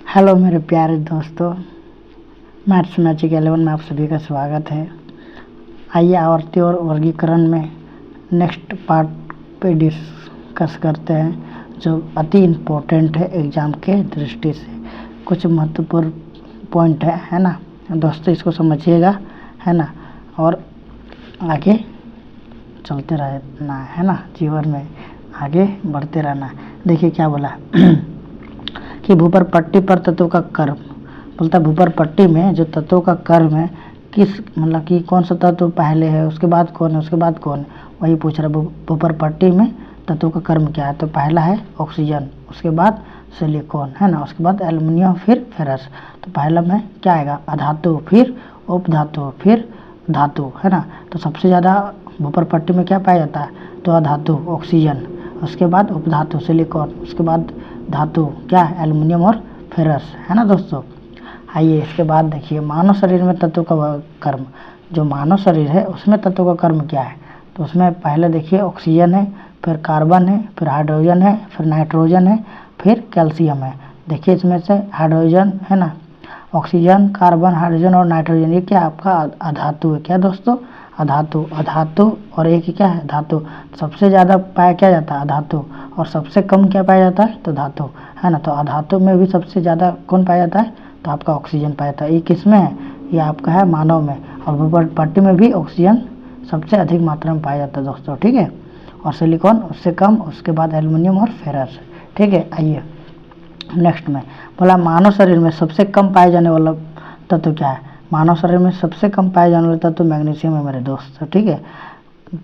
Hello मेरे प्यारे दोस्तों, मैथ्स मैजिक 11 में आप सभी का स्वागत है। आइए आवर्ती और वर्गीकरण में नेक्स्ट पार्ट पे डिस्कस करते हैं, जो अति इम्पोर्टेंट है एग्ज़ाम के दृष्टि से। कुछ महत्वपूर्ण पॉइंट है ना दोस्तों, इसको समझिएगा, है ना, और आगे चलते रहना है ना, जीवन में आगे बढ़ते रहना है। देखिए क्या बोला कि भूपर पट्टी पर तत्व का कर्म, बोलता है भूपर पट्टी में जो तत्वों का कर्म है, किस मतलब कि कौन सा तत्व पहले है, उसके बाद कौन है, उसके बाद कौन है, वही पूछ रहा है। भूपर पट्टी में तत्वों का कर्म क्या है, तो पहला है ऑक्सीजन, उसके बाद सिलिकॉन, है ना, उसके बाद एल्युमिनियम, फिर फेरस। तो पहला में क्या आएगा, अधातु, फिर उपधातु, फिर धातु, है ना। तो सबसे ज़्यादा भूपर पट्टी में क्या पाया जाता है, तो अधातु ऑक्सीजन, उसके बाद उपधातु सिलिकॉन, उसके बाद धातु क्या है, एल्युमिनियम और फेरस, है ना दोस्तों। आइए इसके बाद देखिए मानव शरीर में तत्व का कर्म, जो मानव शरीर है उसमें तत्व का कर्म क्या है, तो उसमें पहले देखिए ऑक्सीजन है, फिर कार्बन है, फिर हाइड्रोजन है, फिर नाइट्रोजन है, फिर कैल्शियम है। देखिए इसमें से हाइड्रोजन है ना, ऑक्सीजन, कार्बन, हाइड्रोजन और नाइट्रोजन, ये क्या आपका अधातु है। क्या दोस्तों, अधातु। अधातु और एक क्या है, धातु। सबसे ज़्यादा पाया क्या जाता है, अधातु, और सबसे कम क्या पाया जाता है, तो धातु, है ना। तो अधातु में भी सबसे ज़्यादा कौन पाया जाता है, तो आपका ऑक्सीजन पाया जाता है। ये किस में है, ये आपका है मानव में। और भूपर पट्टी में भी ऑक्सीजन सबसे अधिक मात्रा में पाया जाता है दोस्तों, ठीक है। और सिलिकॉन उससे कम, उसके बाद एल्युमिनियम और फेरस, ठीक है। आइए नेक्स्ट में बोला मानव शरीर में सबसे कम पाए जाने वाला तत्व क्या है। मानव शरीर में सबसे कम पाए जाने वाला तत्व मैग्नीशियम है मेरे दोस्त, ठीक है।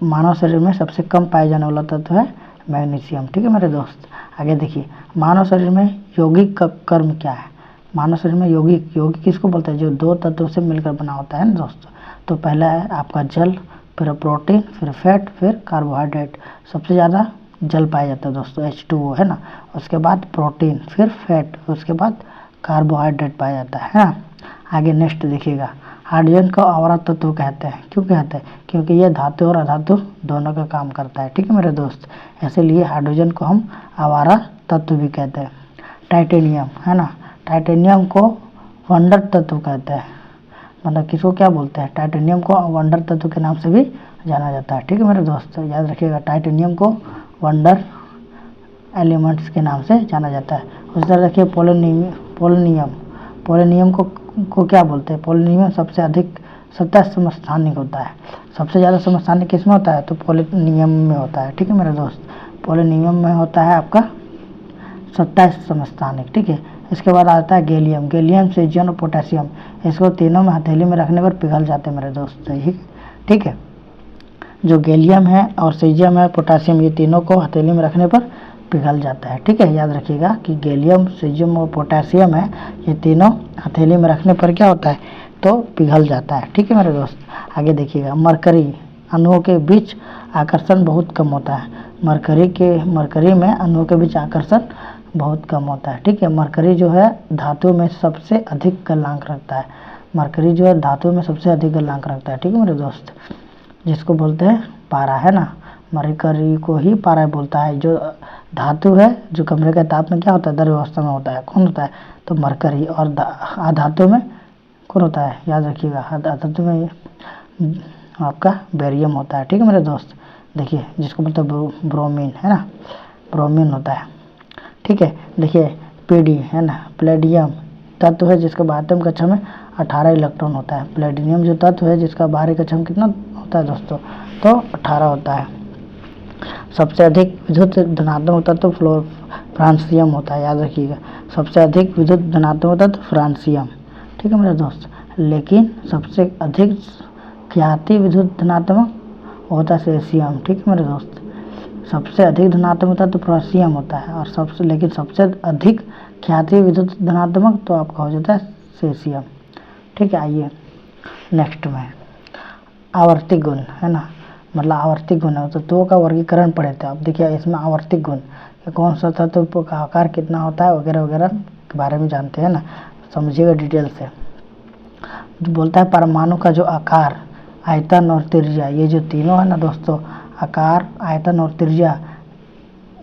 मानव शरीर में सबसे कम पाए जाने वाला तत्व है मैग्नीशियम, ठीक है मेरे दोस्त। आगे देखिए मानव शरीर में यौगिक का कर्म क्या है। मानव शरीर में यौगिक, यौगिक किसको बोलते हैं, जो दो तत्वों से मिलकर बना होता है ना दोस्तों। तो पहला है आपका जल, फिर प्रोटीन, फिर फैट, फिर कार्बोहाइड्रेट। सबसे ज़्यादा जल पाया जाता है दोस्तों, H2O, है ना। उसके बाद प्रोटीन, फिर फैट, उसके बाद कार्बोहाइड्रेट पाया जाता है ना। आगे नेक्स्ट देखिएगा, हाइड्रोजन को आवारा तत्व कहते हैं। क्यों कहते हैं, क्योंकि ये धातु और अधातु दोनों का काम करता है, ठीक है मेरे दोस्त। इसीलिए हाइड्रोजन को हम आवारा तत्व भी कहते हैं। टाइटेनियम, है ना, टाइटेनियम को वंडर तत्व कहते हैं। मतलब किसको क्या बोलते हैं, टाइटेनियम को वंडर तत्व के नाम से भी जाना जाता है, ठीक है मेरे दोस्त। याद रखिएगा टाइटेनियम को वंडर एलिमेंट्स के नाम से जाना जाता है। उसी तरह देखिए पोलोनियम, पोलोनियम को क्या बोलते हैं, पोलोनियम सबसे अधिक सतह समस्थानिक होता है। सबसे ज़्यादा समस्थानिक किस में होता है, तो पोलोनियम में होता है, ठीक है मेरे दोस्त। पोलोनियम में होता है आपका 27 समस्थानिक, ठीक है। इसके बाद आता है गैलियम, गैलियम, सेजियम और पोटेशियम। इसको तीनों में हथेली में रखने पर पिघल जाते हैं मेरे दोस्त, ठीक है। जो गैलियम है और सेजियम है, पोटेशियम, ये तीनों को हथेली में रखने पर पिघल जाता है, ठीक है। याद रखिएगा कि गैलियम, सेजियम और पोटेशियम है, ये तीनों हथेली में रखने पर क्या होता है, तो पिघल जाता है, ठीक है मेरे दोस्त। आगे देखिएगा मरकरी, अणुओं के बीच आकर्षण बहुत कम होता है। मरकरी में अणुओं के बीच आकर्षण बहुत कम होता है, ठीक है। मरकरी जो है धातु में सबसे अधिक गलनांक रखता है। मरकरी जो है धातु में सबसे अधिक गलनांक रखता है, ठीक है मेरे दोस्त, जिसको बोलते हैं पारा, है ना। मरकरी को ही पारा बोलता है। जो धातु है, जो कमरे के ताप में क्या होता है, द्रव्य अवस्था में होता है, कौन होता है, तो मरकरी। और अधातु में कौन होता है, याद रखिएगा, अधातु में आपका बेरियम होता है, ठीक है मेरे दोस्त। देखिए जिसको बोलते हैं ब्रोमीन, है ना, ब्रोमीन होता है, ठीक है। देखिए पीडी, है ना, प्लेडियम तत्व है जिसका बाह्य कक्षा में 18 इलेक्ट्रॉन होता है। प्लेटिनियम जो तत्व है जिसका बाहरी कक्षा में कितना होता है दोस्तों, तो 18 होता है। सबसे अधिक विद्युत धनात्मक तत्व फ्रांसियम होता है, याद रखिएगा। सबसे अधिक विद्युत धनात्मक तत्व फ्रांसियम, ठीक है मेरे दोस्त। लेकिन सबसे अधिक ख्याति विद्युत धनात्मक होता है सेसियम, ठीक है मेरे दोस्त। सबसे अधिक धनात्मक तत्व पोटेशियम होता है, और सबसे अधिक ख्याति विद्युत धनात्मक तो आपका हो जाता है सेसियम, ठीक है। आइए नेक्स्ट में आवर्ती गुण, है ना, मतलब आवर्ती गुण है, तो दो का वर्गीकरण पढ़े थे। अब देखिए इसमें आवर्ती गुण कौन सा तत्व का आकार कितना होता है वगैरह वगैरह के बारे में जानते हैं ना, समझिएगा डिटेल से। जो बोलता है परमाणु का जो आकार, आयतन और त्रिज्या, ये जो तीनों है ना दोस्तों, आकार, आयतन और त्रिज्या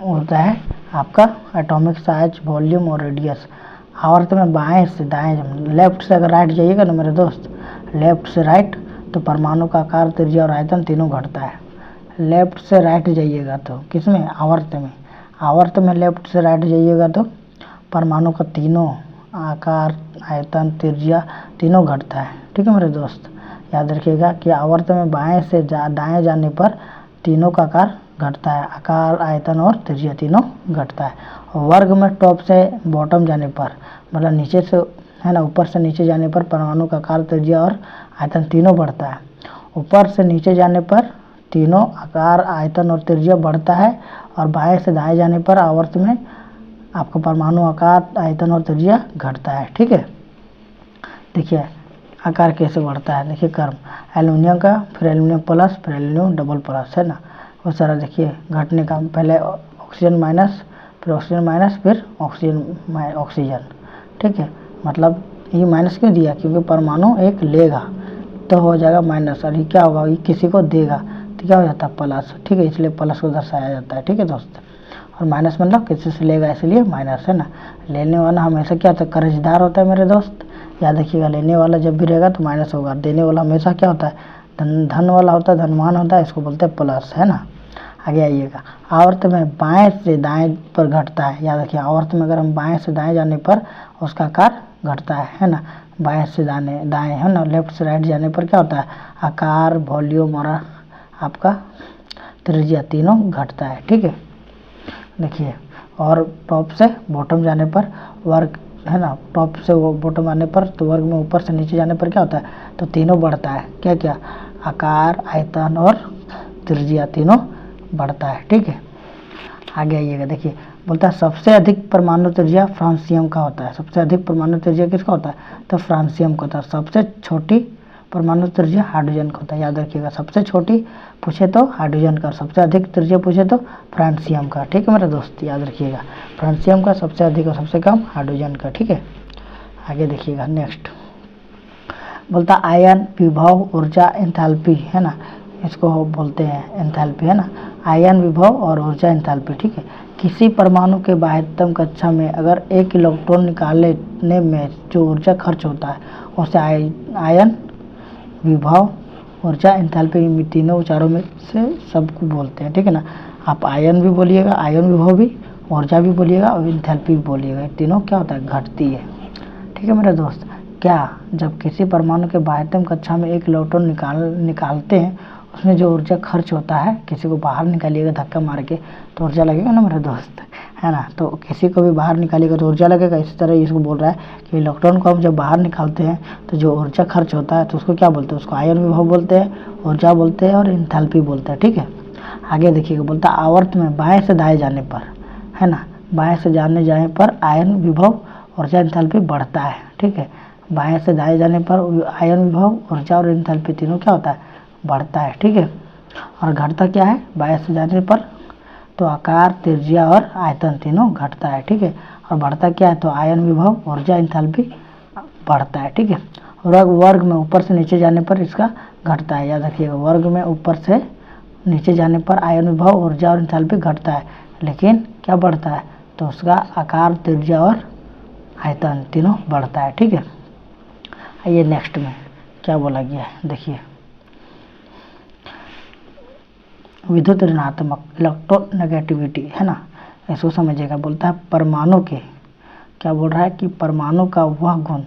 होता है आपका एटॉमिक साइज, वॉल्यूम और रेडियस। आवर्त में बाएं से दाएं, लेफ्ट से अगर राइट जाइएगा ना मेरे दोस्त, लेफ्ट से राइट, तो परमाणु का आकार, त्रिज्या और आयतन तीनों घटता है। लेफ्ट से राइट जाइएगा तो किसमें, आवर्त में, आवर्त में लेफ्ट से राइट जाइएगा तो परमाणु का तीनों आकार, आयतन, त्रिज्या तीनों घटता है। ठीक है मेरे दोस्त, याद रखिएगा कि आवर्त में बाएं से दाएं जाने पर तीनों का आकार घटता है, आकार, आयतन और त्रिज्या तीनों घटता है। वर्ग में टॉप से बॉटम जाने पर, मतलब नीचे से है ना, ऊपर से नीचे जाने पर परमाणु का आकार, त्रिज्या और आयतन तीनों बढ़ता है। ऊपर से नीचे जाने पर तीनों आकार, आयतन और त्रिज्या बढ़ता है, और बाएं से दाएं जाने पर आवर्त में आपका परमाणु आकार, आयतन और त्रिज्या घटता है। ठीक है, देखिए आकार कैसे बढ़ता है, देखिए कर्म, एल्युमिनियम का, फिर एल्युमिनियम प्लस, फिर एल्युमिनियम डबल प्लस, है ना, उस तरह देखिए घटने का, पहले ऑक्सीजन माइनस, फिर ऑक्सीजन माइनस, फिर ऑक्सीजन। ठीक है, मतलब ये माइनस क्यों दिया, क्योंकि परमाणु एक लेगा तो हो जाएगा माइनस, और ये क्या होगा, ये किसी को देगा तो क्या हो जाता है, प्लस। ठीक है, इसलिए प्लस को दर्शाया जाता है। ठीक है दोस्त, और माइनस मतलब किसी से लेगा इसलिए माइनस, है ना। लेने वाला हमेशा क्या होता है, कर्जदार होता है मेरे दोस्त, याद रखिएगा। लेने वाला जब भी रहेगा तो माइनस होगा, देने वाला हमेशा क्या होता है, धन वाला होता है, धनवान होता है, इसको बोलते हैं प्लस, है ना। आगे आइएगा, आवर्त में बाएं से दाएं पर घटता है, याद रखिए आवर्त में अगर हम बाएं से दाएं जाने पर उसका आकार घटता है ना। बाएं से दाएं है ना, लेफ्ट से राइट जाने पर क्या होता है, आकार, वॉल्यूम और आपका त्रिज्या तीनों घटता है। ठीक है, देखिए, और टॉप से बॉटम जाने पर वर्ग, है ना, टॉप से वो बॉटम आने पर, तो वर्ग में ऊपर से नीचे जाने पर क्या होता है, तो तीनों बढ़ता है। क्या क्या, आकार, आयतन और त्रिज्या तीनों बढ़ता है। ठीक है, आगे आइएगा, देखिए बोलता है सबसे अधिक परमाणु त्रिज्या फ्रांसियम का होता है। सबसे अधिक परमाणु त्रिज्या किसका होता है, तो फ्रांसियम का होता है। सबसे छोटी परमाणु त्रिज्या हाइड्रोजन का होता है, याद रखिएगा। सबसे छोटी पूछे तो हाइड्रोजन का, सबसे अधिक त्रिज्या पूछे तो फ्रांसियम का। ठीक है मेरे दोस्त, याद रखिएगा, फ्रांसियम का सबसे अधिक और सबसे कम हाइड्रोजन का। ठीक है, आगे देखिएगा, नेक्स्ट बोलता आयन, विभव, ऊर्जा, एंथैल्पी, है ना, इसको बोलते हैं एंथैल्पी, है ना, आयन, विभव और ऊर्जा, एंथैल्पी। ठीक है, किसी परमाणु के बाह्यतम कक्षा में अगर एक इलेक्ट्रॉन निकालने में जो ऊर्जा खर्च होता है उसे आयन, विभव, ऊर्जा, एंथैल्पी तीनों चारों में से सबको बोलते हैं। ठीक है ना, आप आयन भी बोलिएगा, आयन विभव भी, ऊर्जा भी बोलिएगा और एंथैल्पी भी बोलिएगा, तीनों क्या होता है, घटती है। ठीक है मेरे दोस्त, क्या जब किसी परमाणु के बाह्यतम कक्षा में एक इलेक्ट्रॉन निकालते हैं उसमें जो ऊर्जा खर्च होता है, किसी को बाहर निकालिएगा धक्का मार के तो ऊर्जा लगेगा ना मेरे दोस्त, है ना। तो किसी को भी बाहर निकालिएगा तो ऊर्जा लगेगा। इसी तरह इसको बोल रहा है कि इलेक्ट्रॉन को हम जब बाहर निकालते हैं तो जो ऊर्जा खर्च होता है तो उसको क्या बोलते हैं, उसको आयन विभव बोलते हैं, ऊर्जा बोलते हैं और एंथैल्पी बोलते हैं। ठीक है, आगे देखिएगा, बोलता है आवर्त में बाएं से दाएं जाने पर, है ना, बाएं से जाने पर आयन, विभव, ऊर्जा, एंथैल्पी बढ़ता है। ठीक है, बाएं से दाएं जाने पर आयन, विभव, ऊर्जा और एंथैल्पी तीनों क्या होता है, बढ़ता है। ठीक है, और घटता क्या है, बाएं से जाने पर तो आकार, त्रिज्या और आयतन तीनों घटता है। ठीक है, और बढ़ता क्या है, तो आयन, विभव, ऊर्जा, एंथैल्पी बढ़ता है। ठीक है, वर्ग में ऊपर से नीचे जाने पर इसका घटता है, याद रखिएगा। वर्ग में ऊपर से नीचे जाने पर आयन, विभव, ऊर्जा और एंथैल्पी घटता है, लेकिन क्या बढ़ता है, तो उसका आकार, त्रिज्या और आयतन तीनों बढ़ता है। ठीक है, आइए नेक्स्ट में क्या बोला गया है, देखिए विद्युत ऋणात्मक, इलेक्ट्रोनेगेटिविटी, है ना, इसको समझिएगा। बोलता है परमाणु के, क्या बोल रहा है कि परमाणु का वह गुण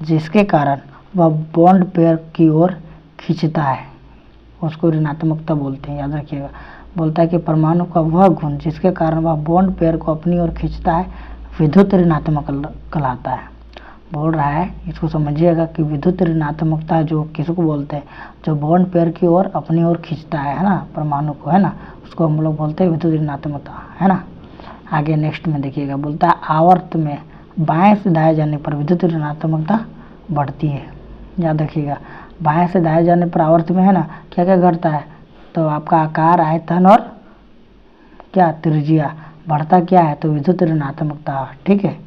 जिसके कारण वह बॉन्ड पेयर की ओर खींचता है उसको ऋणात्मकता बोलते हैं, याद रखिएगा। बोलता है कि परमाणु का वह गुण जिसके कारण वह बॉन्ड पेयर को अपनी ओर खींचता है विद्युत ऋणात्मक कहलाता है। बोल रहा है, इसको समझिएगा कि विद्युत ऋणात्मकता जो किसको बोलते हैं, जो बॉन्ड पेयर की ओर अपनी ओर खींचता है ना, परमाणु को, है ना, उसको हम लोग बोलते हैं विद्युत ऋणात्मकता, है ना। आगे नेक्स्ट में देखिएगा, बोलता है आवर्त में बाएं से दाएं जाने पर विद्युत ऋणात्मकता बढ़ती है, याद रखिएगा। बाएं से दाएं जाने पर आवर्त में, है ना, क्या क्या घटता है, तो आपका आकार, आयतन और क्या, त्रिज्या बढ़ता क्या है, तो विद्युत ऋणात्मकता। ठीक है,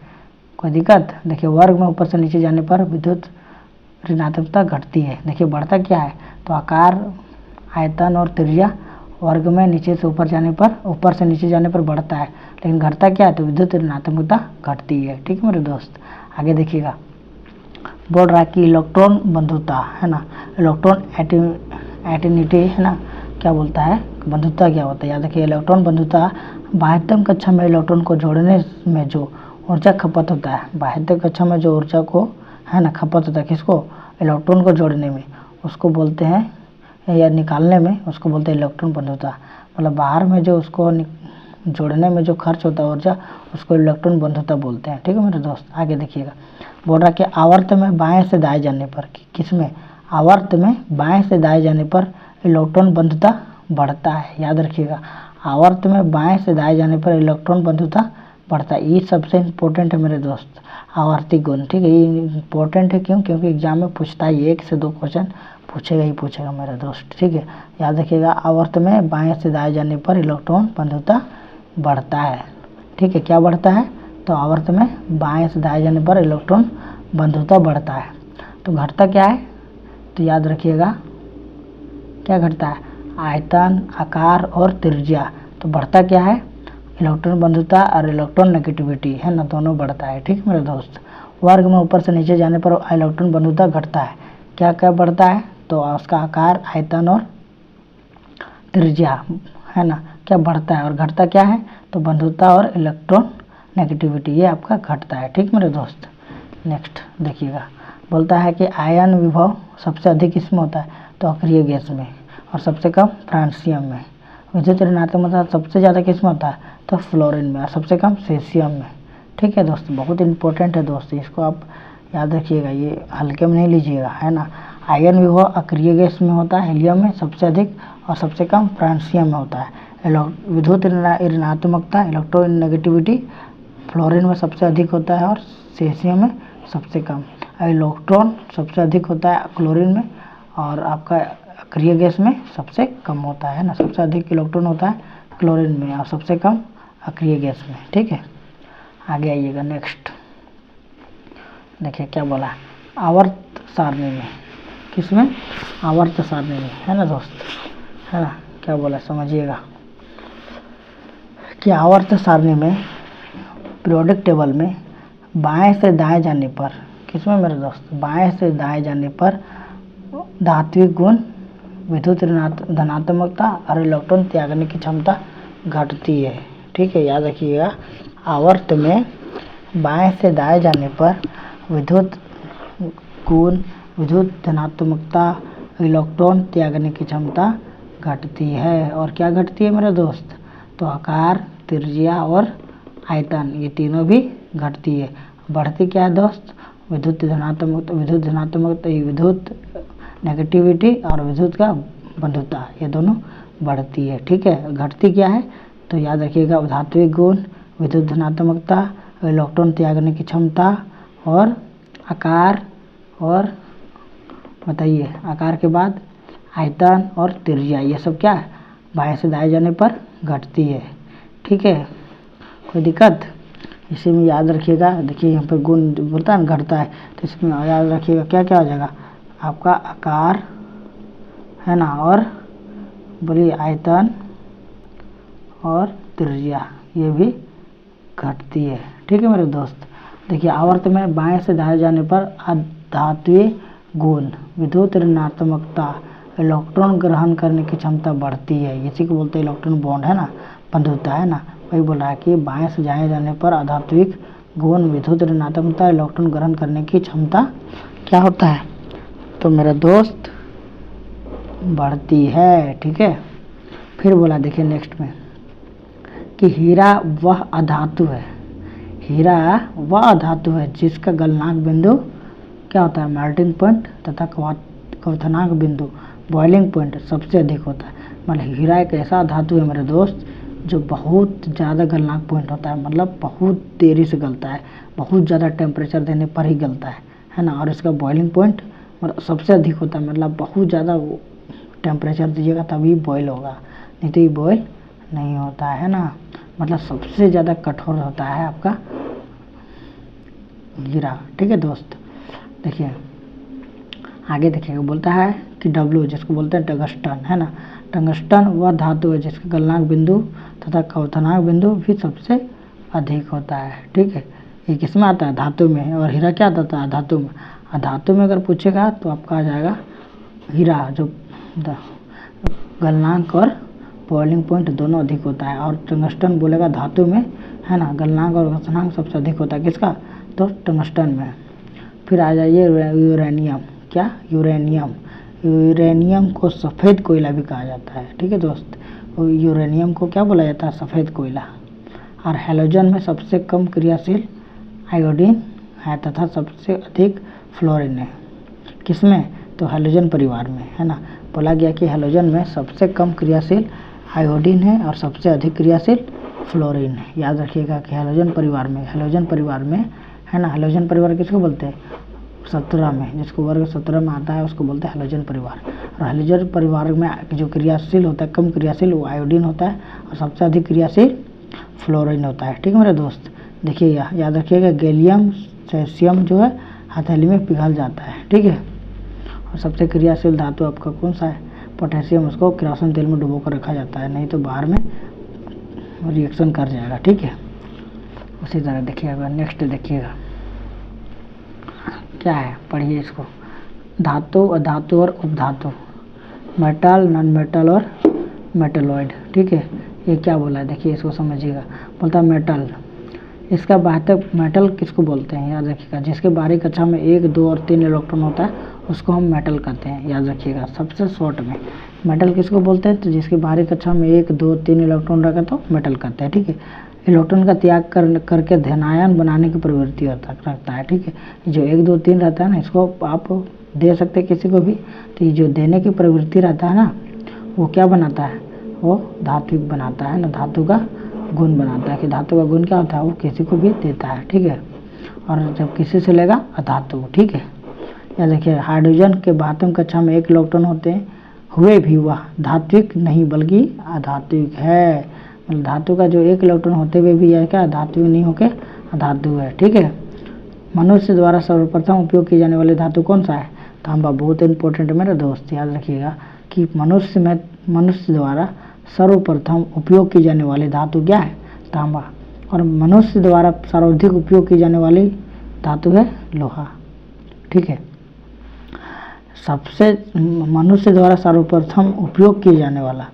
कोई दिक्कत, देखिए वर्ग में ऊपर से नीचे जाने पर विद्युत ऋणात्मकता घटती है। देखिए बढ़ता क्या है, तो आकार, आयतन और त्रिज्या वर्ग में नीचे से ऊपर जाने पर, ऊपर से नीचे जाने पर बढ़ता है, लेकिन घटता क्या है, तो विद्युत ऋणात्मकता घटती है। ठीक है मेरे दोस्त, आगे देखिएगा, बोल रहा है कि इलेक्ट्रॉन बंधुता है ना, इलेक्ट्रॉन एटिनिटी है ना, क्या बोलता है, बंधुता क्या होता है, याद रखिए। इलेक्ट्रॉन बंधुता बाह्यतम कक्षा में इलेक्ट्रॉन को जोड़ने में जो ऊर्जा खपत होता है, बाह्यतम कक्षा में जो ऊर्जा को है ना खपत होता है, किसको, इलेक्ट्रॉन को जोड़ने में, उसको बोलते हैं, या निकालने में, उसको बोलते हैं इलेक्ट्रॉन बंधुता। मतलब बाहर में जो उसको जोड़ने में जो खर्च होता है ऊर्जा, उसको इलेक्ट्रॉन बंधुता बोलते हैं। ठीक है मेरे दोस्त, आगे देखिएगा, बोल रहा कि आवर्त में बाएं से दाएं जाने पर, किसमें, आवर्त में बाएं से दाएं जाने पर इलेक्ट्रॉन बंधुता बढ़ता है। याद रखिएगा, आवर्त में बाएं से दाएं जाने पर इलेक्ट्रॉन बंधुता बढ़ता है। ये सबसे इम्पोर्टेंट है मेरे दोस्त, आवर्ती गुण। ठीक है, ये इम्पोर्टेंट है क्यों, क्योंकि एग्जाम में पूछता है, 1 से 2 क्वेश्चन पूछेगा ही पूछेगा मेरे दोस्त। ठीक है, याद रखिएगा, आवर्त में बाएं से दाएं जाने पर इलेक्ट्रॉन बंधुता बढ़ता है। ठीक है, क्या बढ़ता है, तो आवर्त में बाएं से दाएं जाने पर इलेक्ट्रॉन बंधुता बढ़ता है। तो घटता क्या है, तो याद रखिएगा क्या घटता है, आयतन, आकार और त्रिज्या। तो बढ़ता क्या है, इलेक्ट्रॉन बंधुता और इलेक्ट्रॉन नेगेटिविटी है ना, दोनों बढ़ता है। ठीक मेरे दोस्त, वर्ग में ऊपर से नीचे जाने पर इलेक्ट्रॉन बंधुता घटता है। क्या क्या बढ़ता है, तो उसका आकार, आयतन और त्रिज्या है ना, क्या बढ़ता है, और घटता क्या है, तो बंधुता और इलेक्ट्रॉन नेगेटिविटी, ये आपका घटता है। ठीक मेरे दोस्त, नेक्स्ट देखिएगा, बोलता है कि आयन विभव सबसे अधिक किसमें होता है, तो अक्रिय गैस में, और सबसे कम फ्रांसियम में। विद्युत ऋणात्मकता सबसे ज़्यादा किसमें होता है, तो फ्लोरीन में, और सबसे कम सेसियम में। ठीक है दोस्त, बहुत इंपॉर्टेंट है दोस्त, इसको आप याद रखिएगा, ये हल्के में नहीं लीजिएगा है ना। आयन विभव अक्रिय गैस में होता है, हीलियम में सबसे अधिक और सबसे कम फ्रांसियम में होता है। विद्युत ऋणात्मकता, इलेक्ट्रॉन नेगेटिविटी फ्लोरीन में सबसे अधिक होता है और सेसियम में सबसे कम। इलेक्ट्रॉन सबसे अधिक होता है क्लोरीन में, और आपका अक्रिय गैस में सबसे कम होता है ना, सबसे अधिक इलेक्ट्रॉन होता है क्लोरीन में और सबसे कम अक्रिय गैस में। ठीक है, आगे आइएगा, नेक्स्ट देखिए क्या बोला, आवर्त सारणी में, किसमें, आवर्त सारणी में है ना दोस्त, है ना, क्या बोला समझिएगा, कि आवर्त सारणी में पीरियोडिक टेबल में बाएं से दाएं जाने पर, किसमें मेरे दोस्त, बाएं से दाएं जाने पर धात्विक गुण, विद्युत धनात्मकता और इलेक्ट्रॉन त्यागने की क्षमता घटती है। ठीक है, याद रखिएगा, आवर्त में बाएं से दाएं जाने पर विद्युत गुण, विद्युत धनात्मकता, इलेक्ट्रॉन त्यागने की क्षमता घटती है। और क्या घटती है मेरे दोस्त, तो आकार, त्रिज्या और आयतन, ये तीनों भी घटती है। बढ़ती क्या है दोस्त, विद्युत धनात्मकता, विद्युत नेगेटिविटी और विद्युत का बंधुता, ये दोनों बढ़ती है। ठीक है, घटती क्या है, तो याद रखिएगा, धात्विक गुण, विद्युत धनात्मकता, इलेक्ट्रॉन त्यागने की क्षमता और आकार, और बताइए आकार के बाद आयतन और त्रिज्या, ये सब क्या है, बाएं से दाएं जाने पर घटती है। ठीक है, कोई दिक्कत, इसी में याद रखिएगा। देखिए यहाँ पर गुण बोलता है घटता है, तो इसमें याद रखिएगा क्या क्या हो जाएगा, आपका आकार है ना, और बोलिए आयतन और त्रिज्या, ये भी घटती है। ठीक है मेरे दोस्त, देखिए आवर्त में बाएं से दाएं जाने पर अधात्वीय गुण, विद्युत ऋणात्मकता, इलेक्ट्रॉन ग्रहण करने की क्षमता बढ़ती है, इसी को बोलते हैं इलेक्ट्रॉन बॉन्ड है ना, बंधुता है ना। वही बोल रहा है कि बाएं से दाएं जाने पर अधात्विक गुण, विद्युत ऋणात्मकता, इलेक्ट्रॉन ग्रहण करने की क्षमता क्या होता है, तो मेरा दोस्त बढ़ती है। ठीक है, फिर बोला देखिए नेक्स्ट में कि हीरा वह अधातु है, हीरा वह अधातु है जिसका गलनांक बिंदु क्या होता है, मेल्टिंग पॉइंट तथा क्वथनांक बिंदु, बॉइलिंग पॉइंट सबसे अधिक होता है। मतलब हीरा एक ऐसा धातु है मेरे दोस्त जो बहुत ज़्यादा गलनांक पॉइंट होता है, मतलब बहुत देरी से गलता है, बहुत ज़्यादा टेम्परेचर देने पर ही गलता है ना। और इसका बॉइलिंग पॉइंट मतलब सबसे अधिक होता है, मतलब बहुत ज़्यादा टेम्परेचर दीजिएगा तभी बॉयल होगा, नहीं तो ये बॉयल नहीं होता है ना। मतलब सबसे ज़्यादा कठोर होता है आपका हीरा। ठीक है दोस्त, देखिए आगे देखिएगा, बोलता है कि W, जिसको बोलते हैं टंगस्टन, है ना। टंगस्टन वह धातु है जिसका गलनांक बिंदु तथा क्वथनांक बिंदु भी सबसे अधिक होता है, ठीक है। ये किस में आता है? धातु में। और हीरा क्या आता है? धातु में। धातु में अगर पूछेगा तो आपका आ जाएगा हीरा, जो गलनांक और बॉइलिंग पॉइंट दोनों अधिक होता है। और टंगस्टन बोलेगा धातु में, है ना, गलनांक और क्वथनांक सबसे अधिक होता है। किसका? तो टंगस्टन में। फिर आ जाइए यूरेनियम। क्या? यूरेनियम। यूरेनियम को सफ़ेद कोयला भी कहा जाता है, ठीक है दोस्त। यूरेनियम को क्या बोला जाता है? सफ़ेद कोयला। और हैलोजन में सबसे कम क्रियाशील आयोडीन है तथा सबसे अधिक फ्लोरीन है। किसमें? तो हैलोजन परिवार में, है ना। बोला गया कि हैलोजन में सबसे कम क्रियाशील आयोडीन है और सबसे अधिक क्रियाशील फ्लोरीन है। याद रखिएगा कि हैलोजन परिवार में, है ना। हैलोजन परिवार किसको बोलते हैं? 17 में, जिसको वर्ग 17 में आता है उसको बोलते हैं हैलोजन परिवार। और हैलोजन परिवार में जो क्रियाशील होता है, कम क्रियाशील, वो आयोडीन होता है और सबसे अधिक क्रियाशील फ्लोरीन होता है, ठीक है मेरे दोस्त। देखिएगा, याद रखिएगा, गैलियम सेसियम जो है हथेली में पिघल जाता है, ठीक है। और सबसे क्रियाशील धातु आपका कौन सा है? पोटेशियम। उसको किरोसिन तेल में डुबो कर रखा जाता है, नहीं तो बाहर में रिएक्शन कर जाएगा, ठीक है। उसी तरह देखिएगा, नेक्स्ट देखिएगा क्या है, पढ़िए इसको। धातु, अधातु और उपधातु, मेटल, नॉन मेटल और मेटलॉइड, ठीक है। ये क्या बोला है? देखिए इसको समझिएगा। बोलता है मेटल, इसका बाहर मेटल किसको बोलते हैं? याद रखिएगा, जिसके बाहरी कक्षा में 1, 2 और 3 इलेक्ट्रॉन होता है उसको हम मेटल कहते हैं। याद रखिएगा, सबसे शॉर्ट में मेटल किसको बोलते हैं? तो जिसके बाहरी कक्षा में 1, 2, 3 इलेक्ट्रॉन रखा तो मेटल कहते हैं, ठीक है। इलेक्ट्रॉन का त्याग करके धनायन बनाने की प्रवृत्ति रखता है, ठीक है। जो 1, 2, 3 रहता है ना, इसको आप दे सकते हैं किसी को भी। तो ये जो देने की प्रवृत्ति रहता है ना, वो क्या बनाता है? वो धात्विक बनाता है ना, धातु का गुण बनाता है। कि धातु का गुण क्या होता है? वो किसी को भी देता है, ठीक है। और जब किसी से लेगा अधातु, ठीक है। या देखिए, हाइड्रोजन के 72 कक्षा में 1 इलेक्ट्रॉन होते हैं, हुए भी वह धात्विक नहीं बल्कि अधात्विक है। मतलब धातु का जो 1 इलेक्ट्रॉन होते हुए भी यह क्या? धात्विक नहीं होके अधातु है, ठीक है। मनुष्य द्वारा सर्वप्रथम उपयोग की जाने वाली धातु कौन सा है? तांबा। बहुत इंपॉर्टेंट है मेरे दोस्त, याद रखिएगा कि मनुष्य द्वारा सर्वप्रथम उपयोग की जाने वाली धातु क्या है? तांबा। और मनुष्य द्वारा सर्वाधिक उपयोग की जाने वाली धातु है लोहा, ठीक है। मनुष्य द्वारा सर्वप्रथम उपयोग किए जाने वाला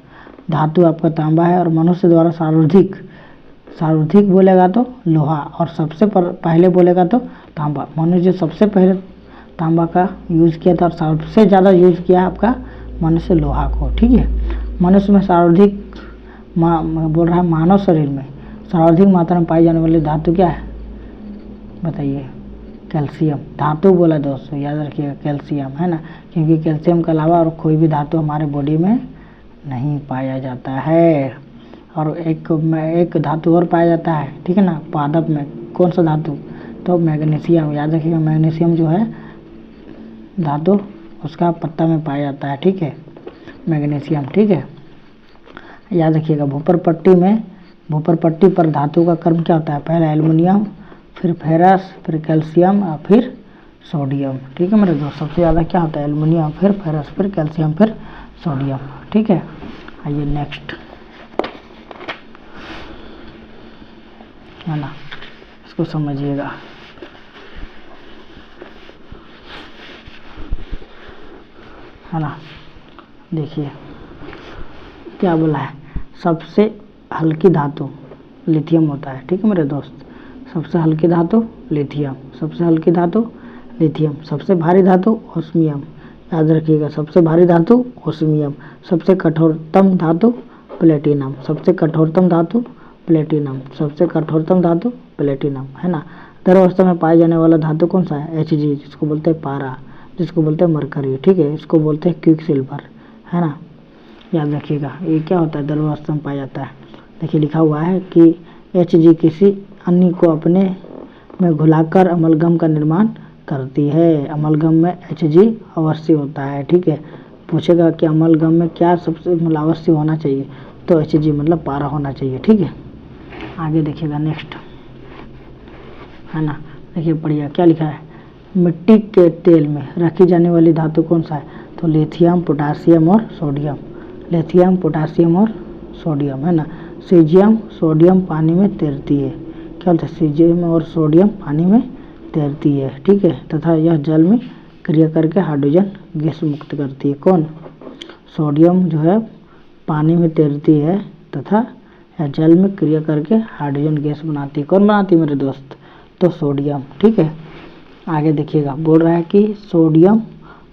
धातु आपका तांबा है। और मनुष्य द्वारा सर्वाधिक बोलेगा तो लोहा, और सबसे पहले बोलेगा तो तांबा। मनुष्य सबसे पहले तांबा का यूज़ किया था और सबसे ज़्यादा यूज़ किया आपका मनुष्य लोहा को, ठीक है। मनुष्य में सर्वाधिक बोल रहा है, मानव शरीर में सर्वाधिक मात्रा में पाई जाने वाली धातु क्या है? बताइए। कैल्शियम। धातु बोला दोस्तों, याद रखिएगा कैल्शियम, है ना। क्योंकि कैल्शियम के अलावा और कोई भी धातु हमारे बॉडी में नहीं पाया जाता है। और एक धातु और पाया जाता है, ठीक है ना, पादप में। कौन सा धातु? तो मैग्नीशियम। याद रखिएगा, मैग्नीशियम जो है धातु उसका पत्ता में पाया जाता है, ठीक है, मैग्नीशियम, ठीक है। याद रखिएगा, भूपर पट्टी पर धातु का क्रम क्या होता है? पहले एल्युमिनियम, फिर फेरस, फिर कैल्शियम और फिर सोडियम, ठीक है मेरे दोस्त। सबसे ज़्यादा क्या होता है? एल्युमिनियम, फिर फेरस, फिर कैल्शियम, फिर सोडियम, ठीक है। आइए नेक्स्ट, है ना, इसको समझिएगा। है ना, देखिए क्या बोला है? सबसे हल्की धातु लिथियम होता है, ठीक है मेरे दोस्त। सबसे हल्की धातु लिथियम, सबसे हल्की धातु लिथियम। सबसे भारी धातु ओस्मियम। याद रखिएगा, सबसे भारी धातु ओस्मियम। सबसे कठोरतम धातु प्लेटिनम, सबसे कठोरतम धातु प्लेटिनम, सबसे कठोरतम धातु प्लेटिनम, है ना। द्रवावस्था में पाए जाने वाला धातु कौन सा है? Hg, जिसको बोलते हैं पारा, जिसको बोलते हैं मरकरी, ठीक है। इसको बोलते हैं क्विक सिल्वर, है ना। याद रखिएगा, ये क्या होता है? द्रवावस्था में पाया जाता है। देखिए लिखा हुआ है कि Hg किसी अन्य को अपने में घुलाकर अमलगम का निर्माण करती है। अमलगम में Hg अवश्य होता है, ठीक है। पूछेगा कि अमलगम में क्या सबसे मतलब अवश्य होना चाहिए? तो Hg मतलब पारा होना चाहिए, ठीक है। आगे देखिएगा नेक्स्ट, है ना। देखिए पढ़िए क्या लिखा है? मिट्टी के तेल में रखी जाने वाली धातु कौन सा है? तो लिथियम, पोटासियम और सोडियम, लिथियम, पोटासियम और सोडियम, है ना। सीजियम, सोडियम पानी में तैरती है, क्या बोलते हैं, सीजियम और सोडियम पानी में तैरती है, ठीक है। तथा यह जल में क्रिया करके हाइड्रोजन गैस मुक्त करती है। कौन? सोडियम जो है पानी में तैरती है तथा यह जल में क्रिया करके हाइड्रोजन गैस बनाती है। कौन बनाती है मेरे दोस्त? तो सोडियम, ठीक है। आगे देखिएगा, बोल रहा है कि सोडियम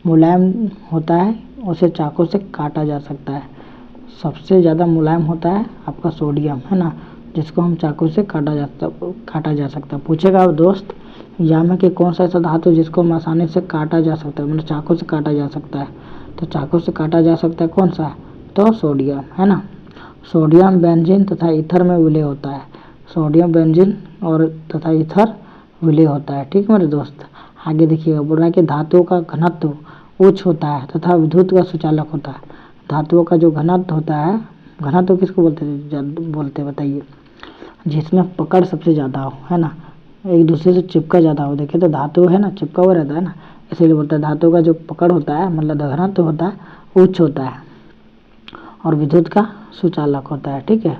मुलायम होता है, उसे चाकू से काटा जा सकता है। सबसे ज़्यादा मुलायम होता है आपका सोडियम, है ना, जिसको हम चाकू से काटा जा सकता है। पूछेगा अब दोस्त, एग्जाम में कि कौन सा ऐसा धातु जिसको हम आसानी से काटा जा सकता है, मतलब चाकू से काटा जा सकता है। तो चाकू से काटा जा सकता है कौन सा? तो सोडियम, है ना। सोडियम बेंजीन तथा ईथर में विलय होता है। सोडियम बेंजीन और तथा ईथर विलय होता है, ठीक है मेरे दोस्त। आगे देखिएगा, बोल रहा है कि धातुओं का घनत्व उच्च होता है तथा विद्युत का सुचालक होता है। धातुओं का जो घनत्व होता है, घनत्व किसको बोलते हैं बताइए? जिसमें पकड़ सबसे ज़्यादा हो, है ना, एक दूसरे से चिपका ज़्यादा हो। देखिए तो धातु है ना, चिपका हुआ रहता है ना, इसीलिए बोलता है धातु का जो पकड़ होता है, मतलब घनत्व होता है, उच्च होता है और विद्युत का सुचालक होता है, ठीक है।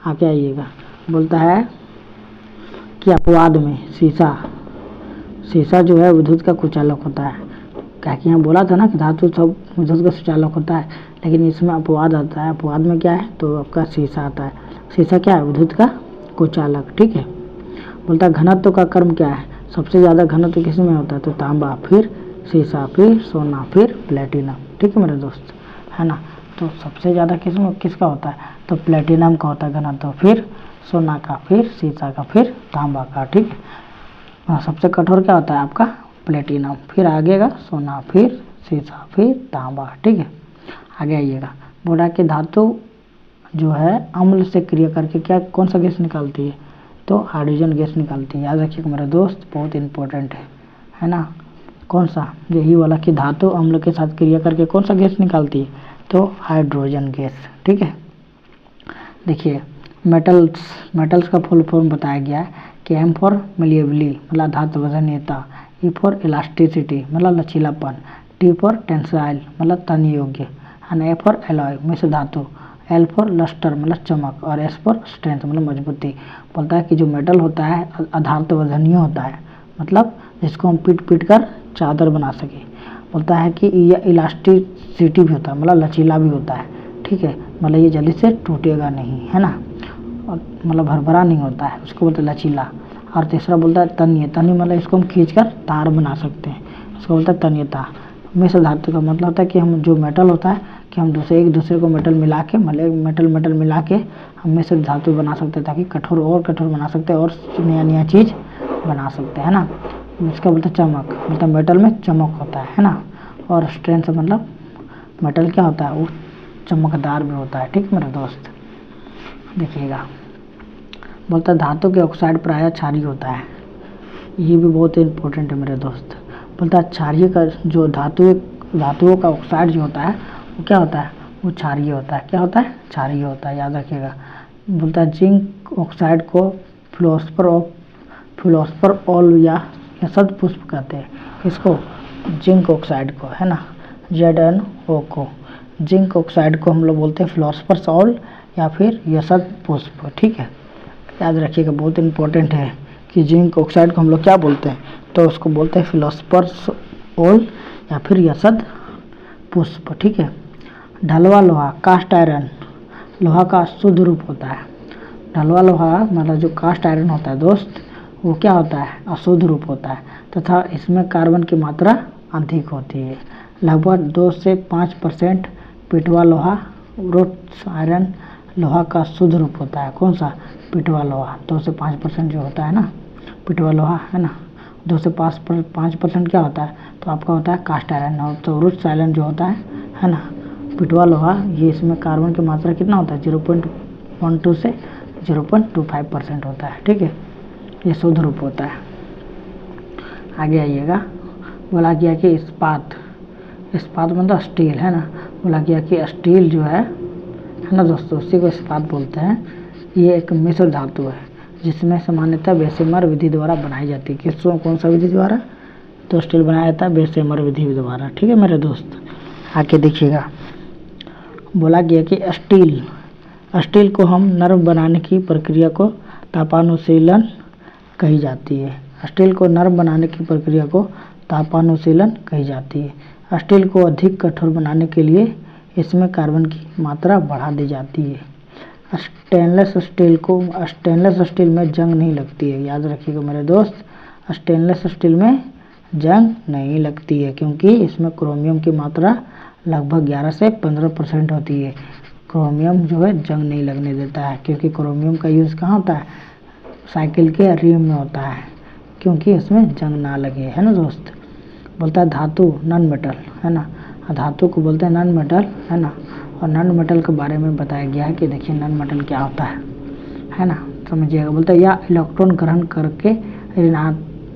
आगे आइएगा, बोलता है कि अपवाद में शीशा जो है विद्युत का कुचालक होता है। क्या कि यहाँ बोला था ना कि धातु सब विद्युत का सुचालक होता है, लेकिन इसमें अपवाद आता है। अपवाद में क्या है? तो आपका शीशा आता है। शीशा क्या है? विद्युत का कुचालक, ठीक है। बोलता है घनत्व का क्रम क्या है? सबसे ज़्यादा घनत्व किस में होता है? तो तांबा, फिर शीशा, फिर सोना, फिर प्लेटिनम, ठीक है मेरे दोस्त, है ना। तो सबसे ज़्यादा किसका होता है? तो प्लेटिनम का होता है घनत्व, फिर सोना का, फिर शीशा का, फिर तांबा का, ठीक है। सबसे कठोर क्या होता है आपका? प्लेटिनम, फिर आगेगा सोना, फिर शीशा, फिर तांबा, ठीक है। आगे आइएगा, बोला कि धातु जो है अम्ल से क्रिया करके क्या कौन सा गैस निकालती है? तो हाइड्रोजन गैस निकालती है। याद रखिएगा मेरे दोस्त, बहुत इंपॉर्टेंट है ना। कौन सा? यही वाला कि धातु अम्ल के साथ क्रिया करके कौन सा गैस निकालती है? तो हाइड्रोजन गैस, ठीक है। देखिए, मेटल्स का फुल फॉर्म बताया गया है कि एम फॉर मेलिएबिली मतलब धातु वजनीयता, ई फॉर इलास्टिसिटी मतलब लचीलापन, टी फॉर टेंसाइल मतलब तन्य योग्य, एंड ए फॉर एलॉय मिश्र धातु, एल फॉर लस्टर मतलब चमक, और एस फॉर स्ट्रेंथ मतलब मजबूती। बोलता है कि जो मेटल होता है अधार्त वजनीय होता है, मतलब जिसको हम पीट कर चादर बना सके। बोलता है कि यह इलास्टिसिटी भी होता है, मतलब लचीला भी होता है, ठीक है, मतलब ये जल्दी से टूटेगा नहीं, है ना, और मतलब भरभरा नहीं होता है, उसको बोलते हैं लचीला। और तीसरा बोलता है तन्य मतलब इसको हम खींचकर तार बना सकते हैं, उसको बोलता है तन्यता। मिश्र धातु का मतलब होता है कि हम जो मेटल होता है कि हम एक दूसरे को मेटल मिला के मेटल मिला के हम मिश्र धातु बना सकते हैं, ताकि कठोर बना सकते हैं और नया चीज़ बना सकते हैं ना। इसका बोलते हैं चमक, मतलब मेटल में चमक होता है ना। और स्ट्रेंथ मतलब मेटल क्या होता है? वो चमकदार भी होता है, ठीक मेरे दोस्त। देखिएगा, बोलता है धातु के ऑक्साइड प्रायः क्षारीय होता है, ये भी बहुत इंपॉर्टेंट है मेरे दोस्त। बोलता है क्षारीय का जो धातुओं का ऑक्साइड जो होता है वो क्या होता है? वो क्षारीय होता है। क्या होता है? क्षारीय होता है, याद रखिएगा। बोलता है जिंक ऑक्साइड को फिलोस्फर ऑल या सद पुष्प कहते हैं। किसको? जिंक ऑक्साइड को, है ना, ZnO को। जिंक ऑक्साइड को हम लोग बोलते हैं फिलोस्फर ऑल या फिर यसद पुष्प, ठीक है, याद रखिएगा, बहुत इंपॉर्टेंट है कि जिंक ऑक्साइड को हम लोग क्या बोलते हैं? तो उसको बोलते हैं फिलोस्फर्स ओल या फिर यसद पुष्प, ठीक है। ढलवा लोहा कास्ट आयरन लोहा का शुद्ध रूप होता है। ढलवा लोहा मतलब जो कास्ट आयरन होता है दोस्त, वो क्या होता है? अशुद्ध रूप होता है तथा इसमें कार्बन की मात्रा अधिक होती है। लगभग 2 से 5% पिटवा लोहा रोट्स आयरन लोहा का शुद्ध रूप होता है। कौन सा? पिटवा लोहा। 2 से 5% जो होता है ना पिटवा लोहा, है ना, 2 से 5% क्या होता है? तो आपका होता है कास्ट आयरन। और तो रोट्स आयरन जो होता है ना, पिटवा लोहा, ये इसमें कार्बन की मात्रा कितना होता है? 0.12 से 0.25% होता है, ठीक है, ये शुद्ध रूप होता है। आगे आइएगा, बोला गया कि इस्पात मतलब स्टील, है ना, बोला गया कि स्टील जो है ना दोस्तों, उसी को इस्पात बोलते हैं। ये एक मिश्र धातु है जिसमें सामान्यतः बेसेमर विधि द्वारा बनाई जाती है। कौन सा विधि द्वारा? तो स्टील बनाया जाता है बेसेमर विधि द्वारा, ठीक है मेरे दोस्त। आके देखिएगा। बोला गया कि स्टील को हम नरम बनाने की प्रक्रिया को तापानुशीलन कही जाती है। स्टील को नरम बनाने की प्रक्रिया को तापानुशीलन कही जाती है। स्टील को अधिक कठोर बनाने के लिए इसमें कार्बन की मात्रा बढ़ा दी जाती है। स्टेनलेस स्टील में जंग नहीं लगती है। याद रखिएगा मेरे दोस्त, स्टेनलेस स्टील में जंग नहीं लगती है क्योंकि इसमें क्रोमियम की मात्रा लगभग 11 से 15% होती है। क्रोमियम जो है जंग नहीं लगने देता है क्योंकि क्रोमियम का यूज़ कहाँ होता है, साइकिल के रिम में होता है, क्योंकि इसमें जंग ना लगे, है ना दोस्त। बोलता है धातु नॉन मेटल, है ना, धातु को बोलते हैं नॉन मेटल, है ना। और नॉन मेटल के बारे में बताया गया है कि देखिए नॉन मेटल क्या होता है ना, समझिएगा। बोलता है यह इलेक्ट्रॉन ग्रहण करके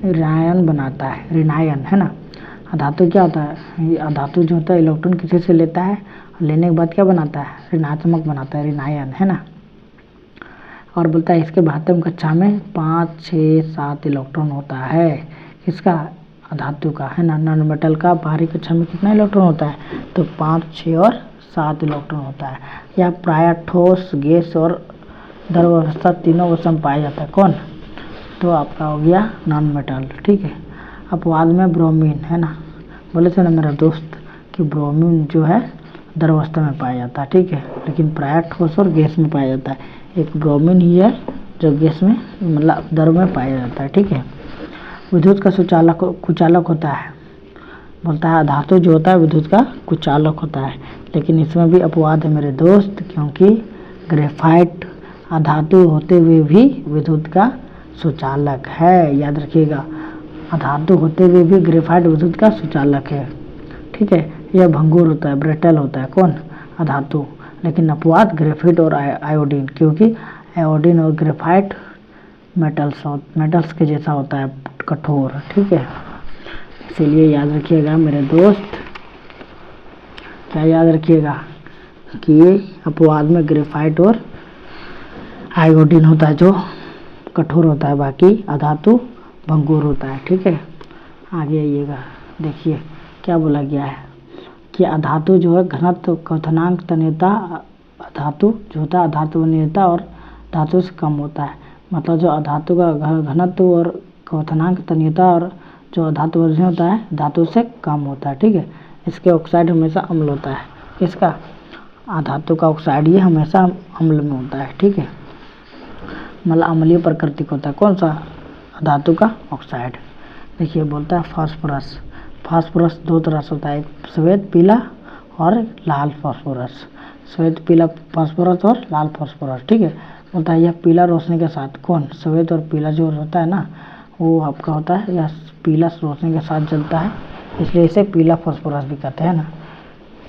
ऋणायन बनाता है, ऋणायन, है ना। धातु क्या होता है, धातु जो होता है इलेक्ट्रॉन किसी से लेता है, लेने के बाद क्या बनाता है, ऋणात्मक बनाता है, ऋणायन, है ना। और बोलता है इसके बाह्यतम कक्षा में 5, 6, 7 इलेक्ट्रॉन होता है। किसका, धातु का, है ना। नॉन मेटल का बाहरी कक्षा में कितना इलेक्ट्रॉन होता है, तो 5, 6 और 7 इलेक्ट्रॉन होता है। यह प्रायः ठोस, गैस और द्रव अवस्था तीनों अवस्था में पाया जाता है। कौन, तो आपका हो गया नॉन मेटल, ठीक है। अपवाद में ब्रोमीन, है ना, बोले थे ना मेरा दोस्त कि ब्रोमीन जो है द्रव अवस्था में पाया जाता है, ठीक है, लेकिन प्रायः ठोस और गैस में पाया जाता है। एक ब्रोमीन ही है जो गैस में मतलब द्रव में पाया जाता है, ठीक है। विद्युत का कुचालक होता है। बोलता है धातु जो होता है विद्युत का कुचालक होता है, लेकिन इसमें भी अपवाद है मेरे दोस्त, क्योंकि ग्रेफाइट अधातु होते हुए भी विद्युत का सुचालक है। याद रखिएगा, अधातु होते हुए भी ग्रेफाइट विद्युत का सुचालक है, ठीक है। यह भंगुर होता है, ब्रिटल होता है, कौन, अधातु, लेकिन अपवाद ग्रेफाइट और आयोडीन, क्योंकि आयोडीन और ग्रेफाइट मेटल्स के जैसा होता है, कठोर, ठीक है। इसीलिए याद रखिएगा मेरे दोस्त, क्या याद रखिएगा कि अपवाद में ग्रेफाइट और आयोडीन होता है जो कठोर होता है, बाकी अधातु भंगुर होता है, ठीक है। आगे आइएगा, देखिए क्या बोला गया है कि अधातु जो है घनत्व, क्वथनांक, तन्यता, धातु जो होता है अधातु तन्यता और धातु से कम होता है। मतलब जो अधातु का घनत्व और क्वथनांक, तन्यता और जो धातु वजन होता है धातु से कम होता है, ठीक है। इसके ऑक्साइड हमेशा अम्ल होता है। किसका, धातु का ऑक्साइड ये हमेशा अम्ल में होता है, ठीक है, मतलब अम्लीय प्रकृति का होता है। कौन सा, धातु का ऑक्साइड। देखिए बोलता है फास्फोरस 2 तरह से होता है, एक श्वेत पीला और लाल फास्फोरस, श्वेत पीला फास्फोरस और लाल फास्फोरस, ठीक है। बोलता है यह पीला रोशनी के साथ, कौन, श्वेत और पीला जो होता है ना वो आपका होता है, यह पीला रोशनी के साथ जलता है, इसलिए इसे पीला फास्फोरस भी कहते हैं ना,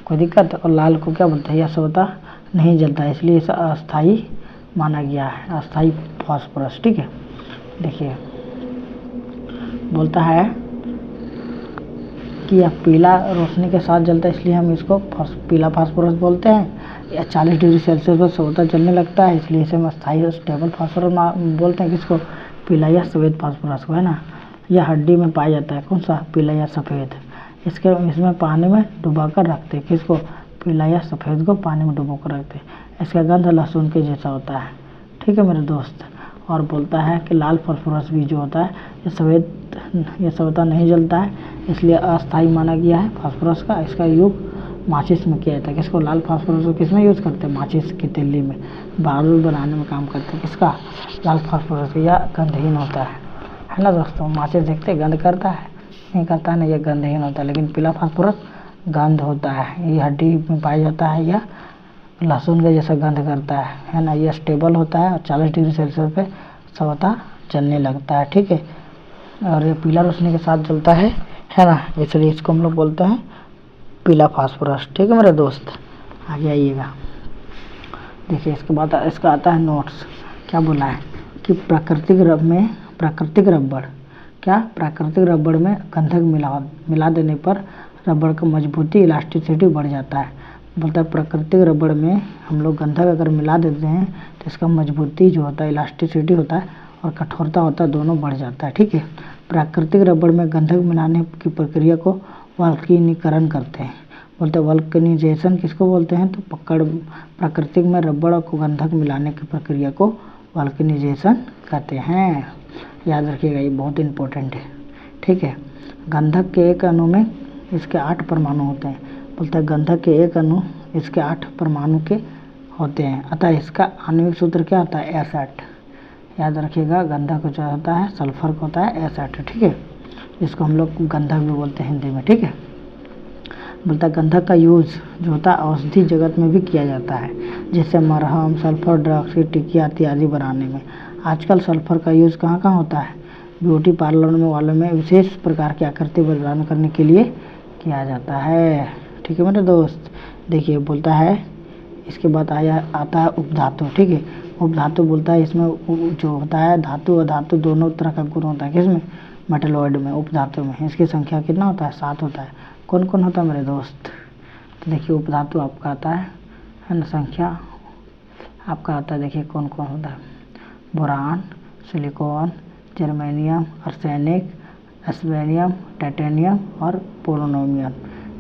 कोई दिक्कत। और लाल को क्या बोलते हैं, यह होता नहीं जलता है, इसलिए इसे अस्थाई माना गया है, अस्थाई फास्फोरस, ठीक है। देखिए बोलता है कि यह पीला रोशनी के साथ जलता है, इसलिए हम इसको पीला फास्फोरस बोलते हैं। यह 40 डिग्री सेल्सियस पर स्वतः जलने लगता है, इसलिए इसे हम अस्थाई स्टेबल फास्फोरस बोलते हैं। किसको, पीला या सफ़ेद फास्फोरस को, है ना। यह हड्डी में पाया जाता है, कौन सा, पीला या सफ़ेद। इसमें पानी में डुबा कर रखते हैं, किसको, पीला या सफ़ेद को पानी में डुबो कर रखते हैं। इसका गंध लहसुन के जैसा होता है, ठीक है मेरे दोस्त। और बोलता है कि लाल फास्फोरस भी जो होता है ये सवेता नहीं जलता है, इसलिए अस्थाई माना गया है फास्फोरस का। इसका योग माचिस में किया जाता है। किसको, लाल फास्फोरस को किस में यूज़ करते हैं, माचिस की तिल्ली में, बारूद बनाने में काम करते हैं। किसका, लाल फास्फोरस, या गंधहीन होता है ना दोस्तों। माचिस देखते गंध करता है, नहीं करता है ना, यह गंधहीन होता है, लेकिन पीला फास्फोरस गंध होता है, ये हड्डी में पाया जाता है, या लहसुन का जैसा गंध करता है ना। यह स्टेबल होता है और 40 डिग्री सेल्सियस पे स्वतः जलने लगता है, ठीक है। और ये पीला रोशनी के साथ जलता है ना, इसलिए इसको हम लोग बोलते हैं पीला फास्फोरस, ठीक है मेरे दोस्त। आगे आइएगा, देखिए इसके बाद इसका आता है नोट्स। क्या बोला है कि प्राकृतिक रबड़ में गंधक मिला देने पर रबड़ का मजबूती, इलास्टिसिटी बढ़ जाता है। बोलता है प्राकृतिक रबड़ में हम लोग गंधक अगर मिला देते हैं तो इसका मजबूती जो होता है, इलास्टिसिटी होता है और कठोरता होता है, दोनों बढ़ जाता है, ठीक है। प्राकृतिक रबड़ में गंधक मिलाने की प्रक्रिया को वाल्कनीकरण कहते हैं। बोलते हैं वल्कनाइजेशन किसको बोलते हैं, तो पकड़ प्राकृतिक में रबड़ को गंधक मिलाने की प्रक्रिया को वल्कनाइजेशन कहते हैं। याद रखिएगा, ये बहुत इंपॉर्टेंट है। ठीक है, गंधक के एक अणु में इसके 8 परमाणु होते हैं। बोलते हैं गंधक के एक अणु इसके 8 परमाणु के होते हैं, अतः इसका आणविक सूत्र क्या होता है, S8। याद रखिएगा, गंधक जो होता है सल्फर का होता है S8। ठीक है, इसको हम लोग गंधक भी बोलते हैं हिंदी में। ठीक है, बोलता है गंधक का यूज जो होता है औषधि जगत में भी किया जाता है, जैसे मरहम, सल्फर डाइऑक्साइड, टिकिया इत्यादि बनाने में। आजकल सल्फर का यूज कहाँ कहाँ होता है, ब्यूटी पार्लर में वालों में विशेष प्रकार की आकृति प्रदान करने के लिए किया जाता है। ठीक है मेरे दोस्त, देखिए बोलता है इसके बाद आता है उपधातु। ठीक है, उपधातु बोलता है इसमें जो होता है धातु और धातु दोनों तरह का गुण होता है, किसमें, मेटलॉइड में, उपधातु में। इसकी संख्या कितना होता है, 7 होता है। कौन कौन होता है मेरे दोस्त, तो देखिए उपधातु आपका आता है ना, संख्या आपका आता है, देखिए कौन कौन होता है, बोरान, सिलिकॉन, जर्मेनियम, आर्सेनिक, एस्बेनियम, टाइटेनियम और पोलोनियम।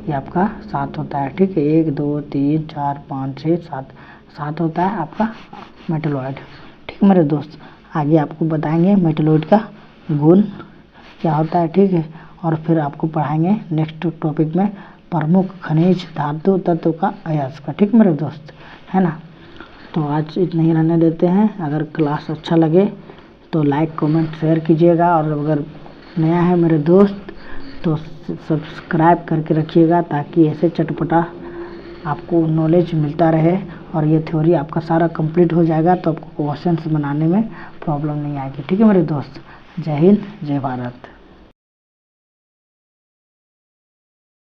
ये आपका 7 होता है। ठीक है, 1 2 3 4 5 6 7 होता है आपका मेटलॉइड। ठीक है मेरे दोस्त, आगे आपको बताएंगे मेटलॉइड का गुण क्या होता है। ठीक है, और फिर आपको पढ़ाएंगे नेक्स्ट टॉपिक में प्रमुख खनिज धातु तत्व का अयस्क। ठीक मेरे दोस्त, है ना। तो आज इतना ही रहने देते हैं। अगर क्लास अच्छा लगे तो लाइक कमेंट शेयर कीजिएगा, और अगर नया है मेरे दोस्त तो सब्सक्राइब करके रखिएगा, ताकि ऐसे चटपटा आपको नॉलेज मिलता रहे और ये थ्योरी आपका सारा कंप्लीट हो जाएगा, तो आपको क्वेश्चंस बनाने में प्रॉब्लम नहीं आएगी। ठीक है मेरे दोस्त, जय हिंद, जय भारत।